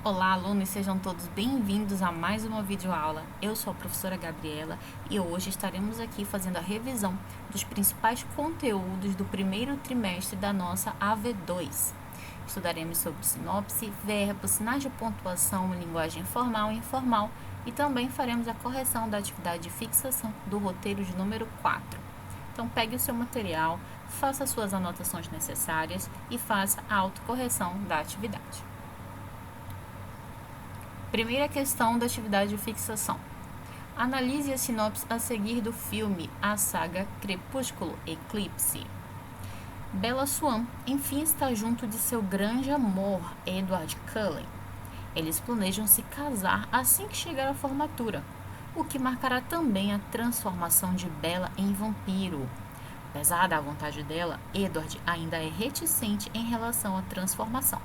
Olá, alunos, sejam todos bem-vindos a mais uma videoaula. Eu sou a professora Gabriela e hoje estaremos aqui fazendo a revisão dos principais conteúdos do primeiro trimestre da nossa AV2. Estudaremos sobre sinopse, verbos, sinais de pontuação, linguagem formal e informal e também faremos a correção da atividade de fixação do roteiro de número 4. Então, pegue o seu material, faça as suas anotações necessárias e faça a autocorreção da atividade. Primeira questão da atividade de fixação. Analise a sinopse a seguir do filme A Saga Crepúsculo Eclipse. Bella Swan, enfim, está junto de seu grande amor, Edward Cullen. Eles planejam se casar assim que chegar à formatura, o que marcará também a transformação de Bella em vampiro. Apesar da vontade dela, Edward ainda é reticente em relação à transformação.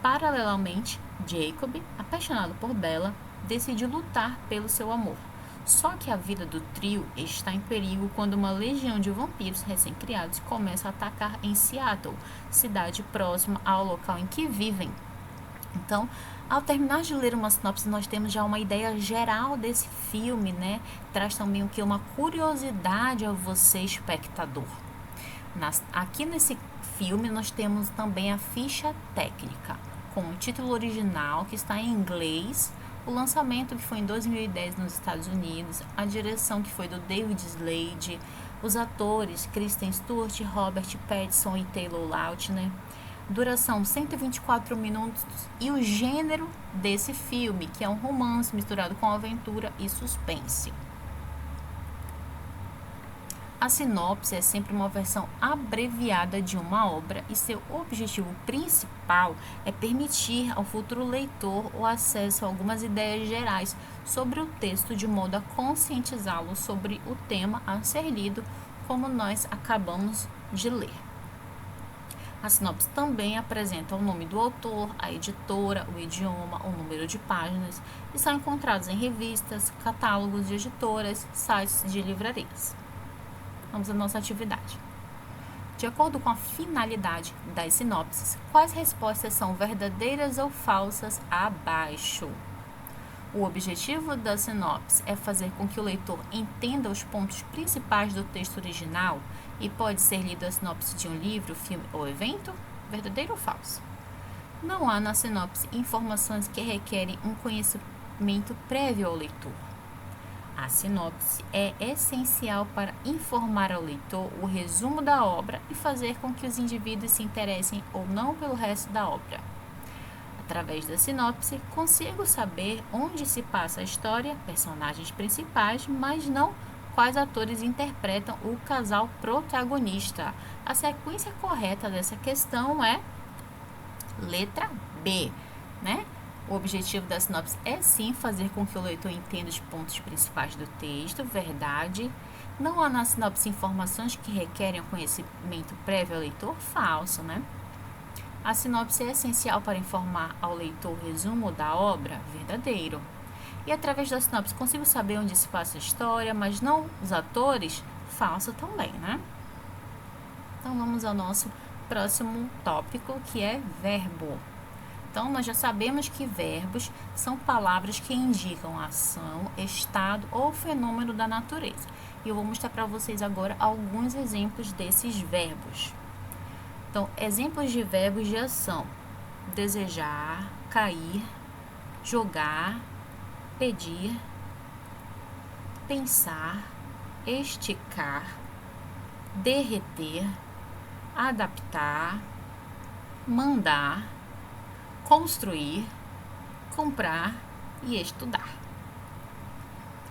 Paralelamente, Jacob, apaixonado por Bella, decide lutar pelo seu amor. Só que a vida do trio está em perigo quando uma legião de vampiros recém-criados começa a atacar em Seattle, cidade próxima ao local em que vivem. Então, ao terminar de ler uma sinopse, nós temos já uma ideia geral desse filme, né? Traz também o que? Uma curiosidade a você, espectador. Aqui nesse filme, nós temos também a ficha técnica, com o título original, que está em inglês, o lançamento, que foi em 2010 nos Estados Unidos, a direção, que foi do David Slade, os atores Kristen Stewart, Robert Pattinson e Taylor Lautner, duração 124 minutos e o gênero desse filme, que é um romance misturado com aventura e suspense. A sinopse é sempre uma versão abreviada de uma obra e seu objetivo principal é permitir ao futuro leitor o acesso a algumas ideias gerais sobre o texto de modo a conscientizá-lo sobre o tema a ser lido, como nós acabamos de ler. A sinopse também apresenta o nome do autor, a editora, o idioma, o número de páginas e são encontrados em revistas, catálogos de editoras, sites de livrarias. Vamos à nossa atividade. De acordo com a finalidade das sinopses, quais respostas são verdadeiras ou falsas abaixo? O objetivo da sinopse é fazer com que o leitor entenda os pontos principais do texto original e pode ser lido a sinopse de um livro, filme ou evento? Verdadeiro ou falso? Não há na sinopse informações que requerem um conhecimento prévio ao leitor. A sinopse é essencial para informar ao leitor o resumo da obra e fazer com que os indivíduos se interessem ou não pelo resto da obra. Através da sinopse, consigo saber onde se passa a história, personagens principais, mas não quais atores interpretam o casal protagonista. A sequência correta dessa questão é letra B, né? O objetivo da sinopse é sim fazer com que o leitor entenda os pontos principais do texto, verdade. Não há na sinopse informações que requerem um conhecimento prévio ao leitor, falso, né? A sinopse é essencial para informar ao leitor o resumo da obra, verdadeiro. E através da sinopse consigo saber onde se passa a história, mas não os atores, falso também, né? Então vamos ao nosso próximo tópico, que é verbo. Então, nós já sabemos que verbos são palavras que indicam ação, estado ou fenômeno da natureza. E eu vou mostrar para vocês agora alguns exemplos desses verbos. Então, exemplos de verbos de ação: desejar, cair, jogar, pedir, pensar, esticar, derreter, adaptar, mandar, construir, comprar e estudar.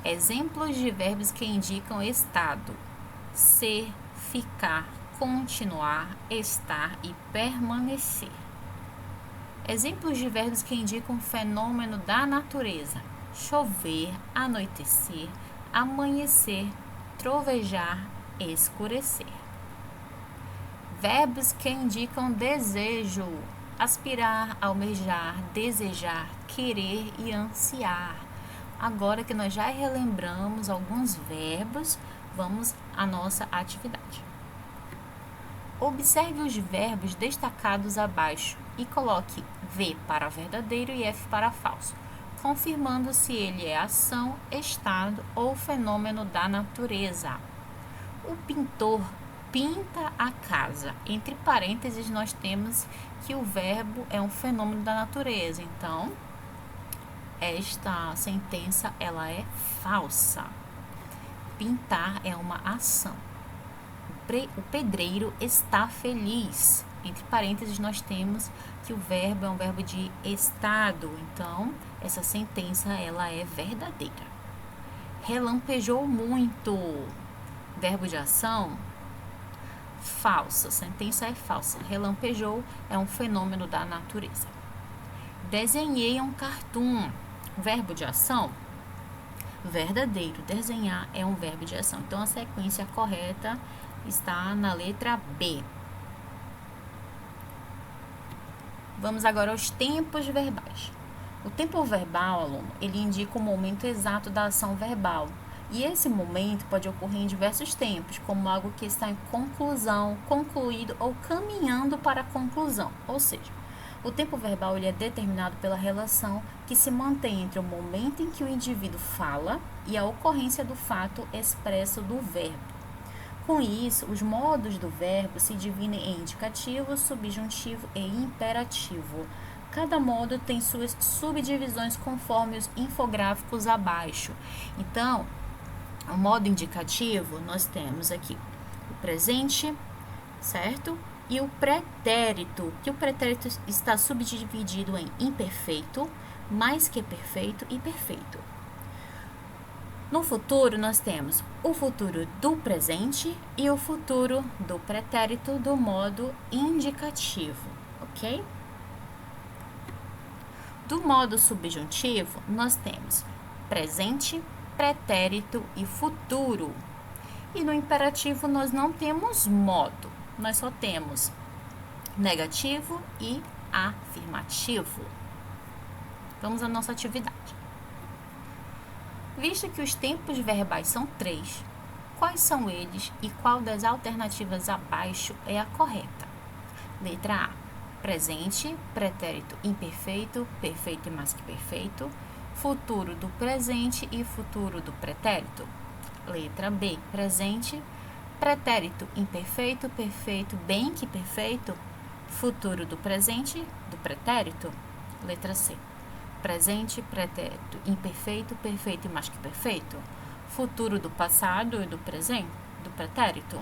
Exemplos de verbos que indicam estado: ser, ficar, continuar, estar e permanecer. Exemplos de verbos que indicam fenômeno da natureza: chover, anoitecer, amanhecer, trovejar, escurecer. Verbos que indicam desejo: aspirar, almejar, desejar, querer e ansiar. Agora que nós já relembramos alguns verbos, vamos à nossa atividade. Observe os verbos destacados abaixo e coloque V para verdadeiro e F para falso, confirmando se ele é ação, estado ou fenômeno da natureza. O pintor pinta a casa. Entre parênteses, nós temos que o verbo é um fenômeno da natureza. Então, esta sentença ela é falsa. Pintar é uma ação. O pedreiro está feliz. Entre parênteses, nós temos que o verbo é um verbo de estado. Então, essa sentença ela é verdadeira. Relampejou muito. Verbo de ação, falsa. Sentença é falsa. Relampejou é um fenômeno da natureza. Desenhei um cartoon. Verbo de ação, verdadeiro. Desenhar é um verbo de ação. Então, a sequência correta está na letra B. Vamos agora aos tempos verbais. O tempo verbal, aluno, ele indica o momento exato da ação verbal. E esse momento pode ocorrer em diversos tempos, como algo que está em conclusão, concluído ou caminhando para a conclusão. Ou seja, o tempo verbal ele é determinado pela relação que se mantém entre o momento em que o indivíduo fala e a ocorrência do fato expresso do verbo. Com isso, os modos do verbo se dividem em indicativo, subjuntivo e imperativo. Cada modo tem suas subdivisões conforme os infográficos abaixo. Então, o modo indicativo, nós temos aqui o presente, certo? E o pretérito, que o pretérito está subdividido em imperfeito, mais que perfeito e perfeito. No futuro, nós temos o futuro do presente e o futuro do pretérito do modo indicativo, ok? Do modo subjuntivo, nós temos presente, pretérito e futuro. E no imperativo, nós não temos modo, nós só temos negativo e afirmativo. Vamos à nossa atividade. Visto que os tempos verbais são 3, quais são eles e qual das alternativas abaixo é a correta? Letra A, presente, pretérito imperfeito, perfeito e mais que perfeito, futuro do presente e futuro do pretérito. Letra B, presente, pretérito imperfeito, perfeito, bem que perfeito, futuro do presente, do pretérito. Letra C, presente, pretérito imperfeito, perfeito e mais que perfeito, futuro do passado e do presente, do pretérito.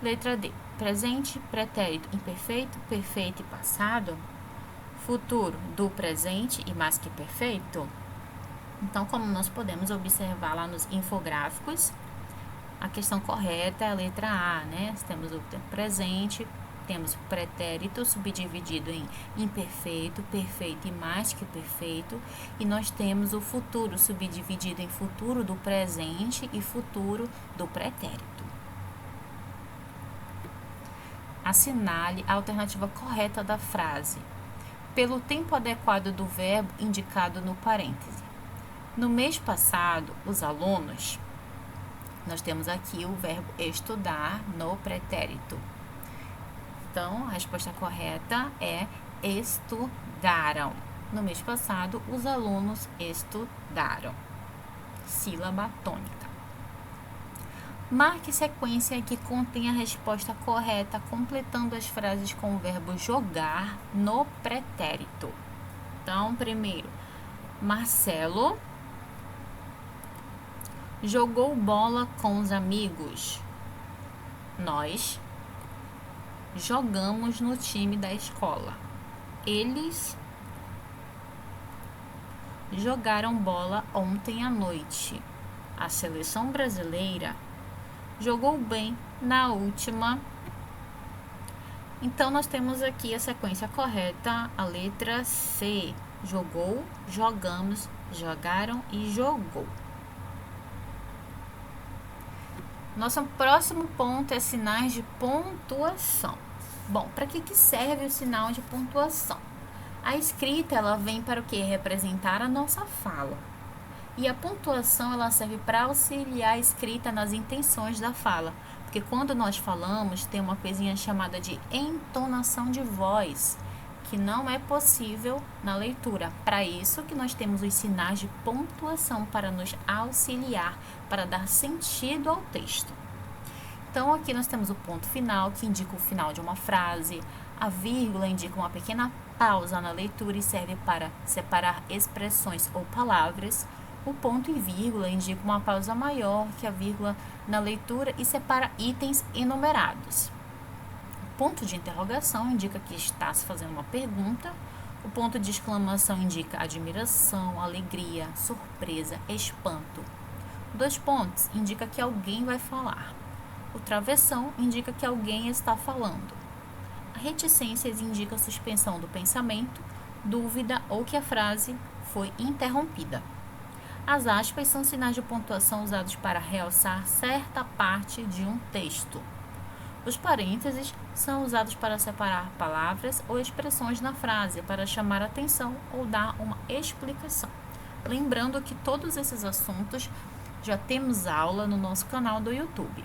Letra D, presente, pretérito imperfeito, perfeito e passado, futuro do presente e mais que perfeito. Então, como nós podemos observar lá nos infográficos, a questão correta é a letra A, né? Temos o tempo presente, temos o pretérito subdividido em imperfeito, perfeito e mais que perfeito, e nós temos o futuro subdividido em futuro do presente e futuro do pretérito. Assinale a alternativa correta da frase, pelo tempo adequado do verbo indicado no parêntese. No mês passado, os alunos, nós temos aqui o verbo estudar no pretérito. Então, a resposta correta é estudaram. No mês passado, os alunos estudaram. Sílaba tônica. Marque sequência que contém a resposta correta, completando as frases com o verbo jogar no pretérito. Então, primeiro, Marcelo jogou bola com os amigos. Nós jogamos no time da escola. Eles jogaram bola ontem à noite. A seleção brasileira jogou bem na última. Então, nós temos aqui a sequência correta, a letra C. Jogou, jogamos, jogaram e jogou. Nosso próximo ponto é sinais de pontuação. Bom, para que serve o sinal de pontuação? A escrita, ela vem para o quê? Representar a nossa fala. E a pontuação, ela serve para auxiliar a escrita nas intenções da fala. Porque quando nós falamos, tem uma coisinha chamada de entonação de voz. que não é possível na leitura. Para isso que nós temos os sinais de pontuação para nos auxiliar, para dar sentido ao texto. Então, aqui nós temos o ponto final, que indica o final de uma frase. A vírgula indica uma pequena pausa na leitura e serve para separar expressões ou palavras. O ponto e vírgula indica uma pausa maior que a vírgula na leitura e separa itens enumerados. O ponto de interrogação indica que está se fazendo uma pergunta. O ponto de exclamação indica admiração, alegria, surpresa, espanto. 2 pontos indica que alguém vai falar. O travessão indica que alguém está falando. A reticências indica a suspensão do pensamento, dúvida ou que a frase foi interrompida. As aspas são sinais de pontuação usados para realçar certa parte de um texto. Os parênteses são usados para separar palavras ou expressões na frase, para chamar a atenção ou dar uma explicação. Lembrando que todos esses assuntos já temos aula no nosso canal do YouTube.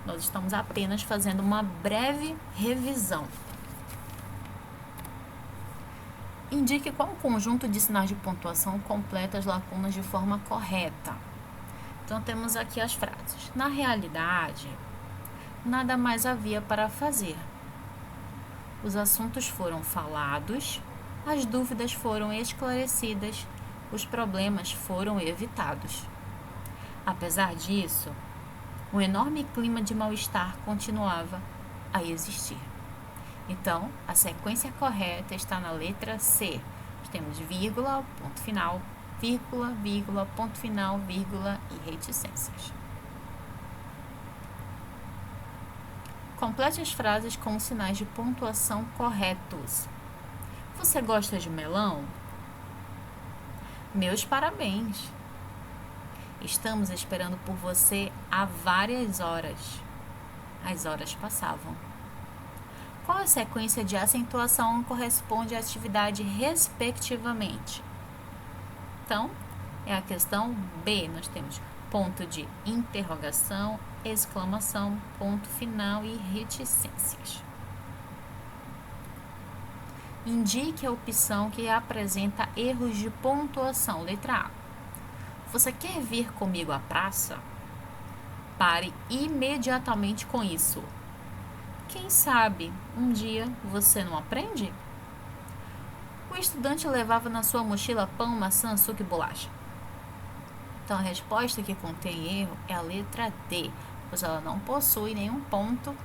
Nós estamos apenas fazendo uma breve revisão. Indique qual conjunto de sinais de pontuação completa as lacunas de forma correta. Então, temos aqui as frases. Na realidade, nada mais havia para fazer. Os assuntos foram falados, as dúvidas foram esclarecidas, os problemas foram evitados. Apesar disso, um enorme clima de mal-estar continuava a existir. Então, a sequência correta está na letra C. Nós temos vírgula, ponto final, vírgula, vírgula, ponto final, vírgula e reticências. Complete as frases com sinais de pontuação corretos. Você gosta de melão? Meus parabéns! Estamos esperando por você há várias horas. As horas passavam. Qual a sequência de acentuação corresponde à atividade respectivamente? Então, é a questão B. Nós temos ponto de interrogação, exclamação, ponto final e reticências. Indique a opção que apresenta erros de pontuação. Letra A. Você quer vir comigo à praça? Pare imediatamente com isso. Quem sabe um dia você não aprende? O estudante levava na sua mochila pão, maçã, açúcar e bolacha. Então, a resposta que contém erro é a letra D, pois ela não possui nenhum ponto,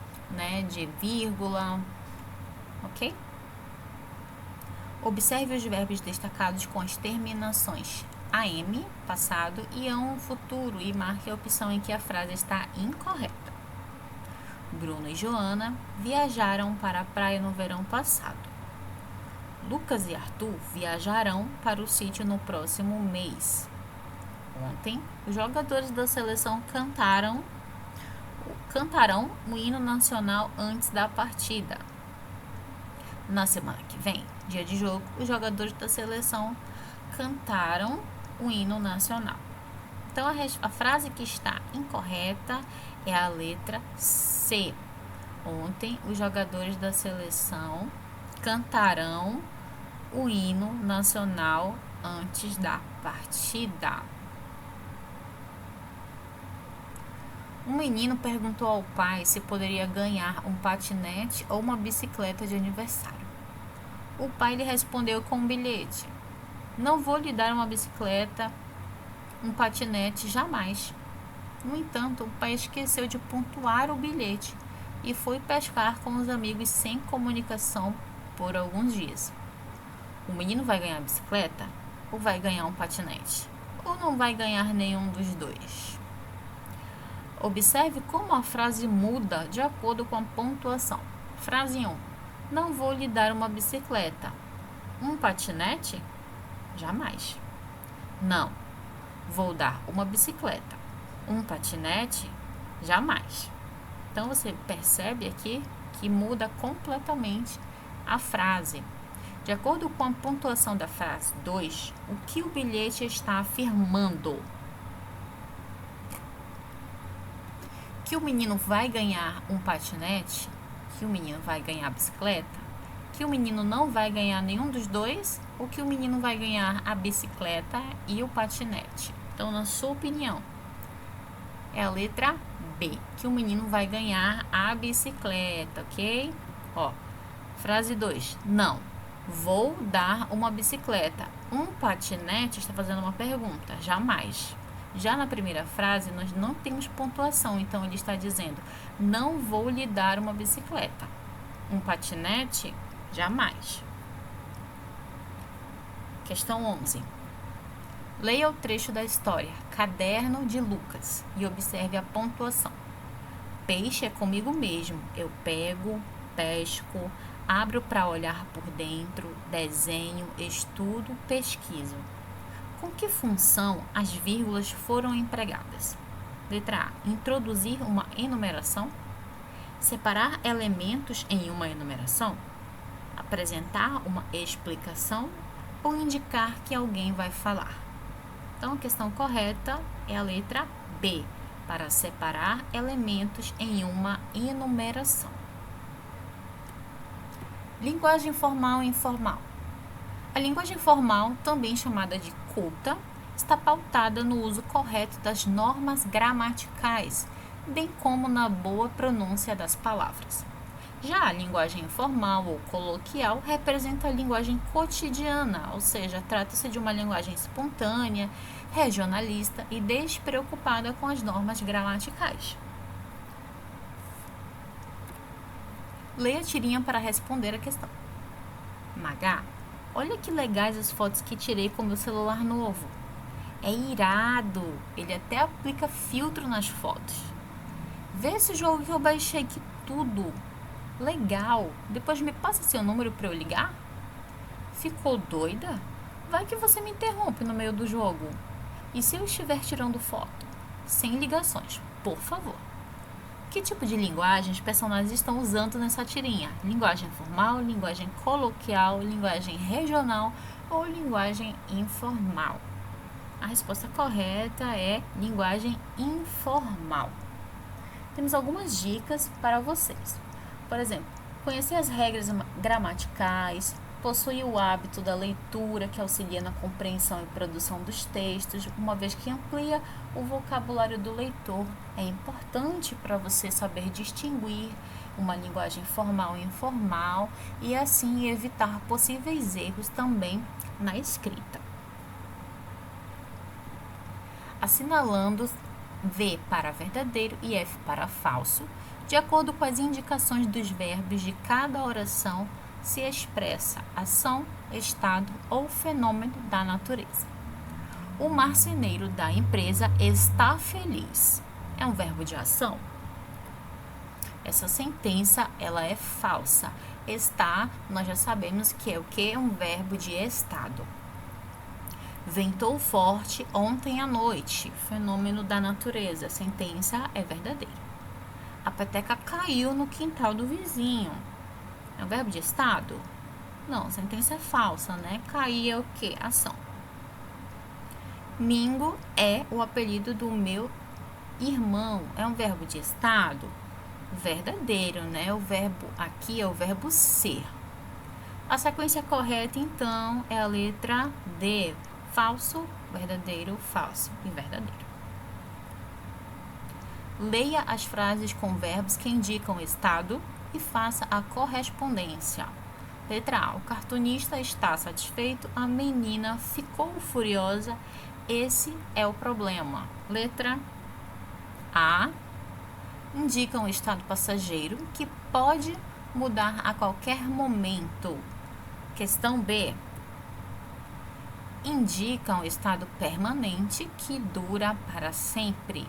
de vírgula, ok? Observe os verbos destacados com as terminações AM, passado, e AN, futuro, e marque a opção em que a frase está incorreta. Bruno e Joana viajaram para a praia no verão passado. Lucas e Arthur viajarão para o sítio no próximo mês. Ontem, os jogadores da seleção cantarão o hino nacional antes da partida. Na semana que vem, dia de jogo, os jogadores da seleção cantaram o hino nacional. Então, a frase que está incorreta é a letra C. Ontem, os jogadores da seleção cantarão o hino nacional antes da partida. Um menino perguntou ao pai se poderia ganhar um patinete ou uma bicicleta de aniversário. O pai lhe respondeu com um bilhete: não vou lhe dar uma bicicleta, um patinete, jamais. No entanto, o pai esqueceu de pontuar o bilhete e foi pescar com os amigos sem comunicação por alguns dias. O menino vai ganhar a bicicleta ou vai ganhar um patinete? Ou não vai ganhar nenhum dos dois? Observe como a frase muda de acordo com a pontuação. Frase 1. Não vou lhe dar uma bicicleta. Um patinete? Jamais. Não. Vou dar uma bicicleta. Um patinete? Jamais. Então, você percebe aqui que muda completamente a frase. De acordo com a pontuação da frase 2, o que o bilhete está afirmando? Que o menino vai ganhar um patinete, que o menino vai ganhar a bicicleta, Que o menino não vai ganhar nenhum dos dois ou que o menino vai ganhar a bicicleta e o patinete? Então, na sua opinião, é a letra B, que o menino vai ganhar a bicicleta, ok? Ó, frase 2. Não, vou dar uma bicicleta. Um patinete está fazendo uma pergunta. Jamais. Já na primeira frase, nós não temos pontuação, então ele está dizendo, não vou lhe dar uma bicicleta. Um patinete, jamais. Questão 11. Leia o trecho da história, Caderno de Lucas, e observe a pontuação. Peixe é comigo mesmo. Eu pego, pesco, abro para olhar por dentro, desenho, estudo, pesquiso. Com que função as vírgulas foram empregadas? Letra A. Introduzir uma enumeração. Separar elementos em uma enumeração. Apresentar uma explicação ou indicar que alguém vai falar. Então, a questão correta é a letra B, para separar elementos em uma enumeração. Linguagem formal e informal. A linguagem formal, também chamada de culta, está pautada no uso correto das normas gramaticais, bem como na boa pronúncia das palavras. Já a linguagem informal ou coloquial representa a linguagem cotidiana, ou seja, trata-se de uma linguagem espontânea, regionalista e despreocupada com as normas gramaticais. Leia a tirinha para responder a questão. Magá, olha que legais as fotos que tirei com meu celular novo. É irado, ele até aplica filtro nas fotos. Vê esse jogo que eu baixei aqui tudo. Legal, depois me passa seu número para eu ligar? Ficou doida? Vai que você me interrompe no meio do jogo. E se eu estiver tirando foto? Sem ligações, por favor. Que tipo de linguagem os personagens estão usando nessa tirinha? Linguagem formal, linguagem coloquial, linguagem regional ou linguagem informal? A resposta correta é linguagem informal. Temos algumas dicas para vocês. Por exemplo, conhecer as regras gramaticais, possuir o hábito da leitura, que auxilia na compreensão e produção dos textos, uma vez que amplia o vocabulário do leitor. É importante para você saber distinguir uma linguagem formal e informal e assim evitar possíveis erros também na escrita. Assinalando V para verdadeiro e F para falso, de acordo com as indicações dos verbos de cada oração, se expressa ação, estado ou fenômeno da natureza. O marceneiro da empresa está feliz. É um verbo de ação? Essa sentença, ela é falsa. Está, nós já sabemos que é o que? Um verbo de estado. Ventou forte ontem à noite. Fenômeno da natureza. A sentença é verdadeira. A peteca caiu no quintal do vizinho. É um verbo de estado? Não, a sentença é falsa, né? Cair é o quê? Ação. Mingo é o apelido do meu irmão. É um verbo de estado? Verdadeiro, né? O verbo aqui é o verbo ser. A sequência correta, então, é a letra D. Falso, verdadeiro, falso e verdadeiro. Leia as frases com verbos que indicam estado e faça a correspondência. Letra A. O cartunista está satisfeito, a menina ficou furiosa, esse é o problema. Letra A. Indica um estado passageiro que pode mudar a qualquer momento. Questão B. Indica um estado permanente que dura para sempre.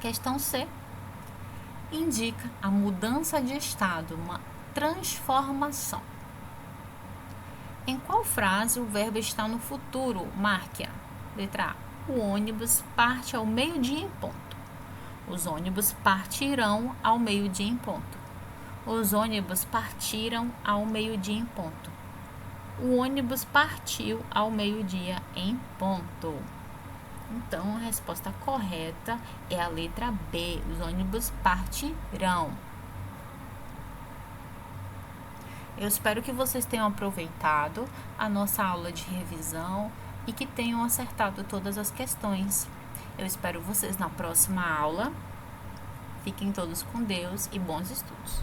Questão C. Indica a mudança de estado, uma transformação. Em qual frase o verbo está no futuro? Marque-a. Letra A. O ônibus parte ao meio-dia em ponto. Os ônibus partirão ao meio-dia em ponto. Os ônibus partiram ao meio-dia em ponto. O ônibus partiu ao meio-dia em ponto. Então, a resposta correta é a letra B. Os ônibus partirão. Eu espero que vocês tenham aproveitado a nossa aula de revisão e que tenham acertado todas as questões. Eu espero vocês na próxima aula. Fiquem todos com Deus e bons estudos.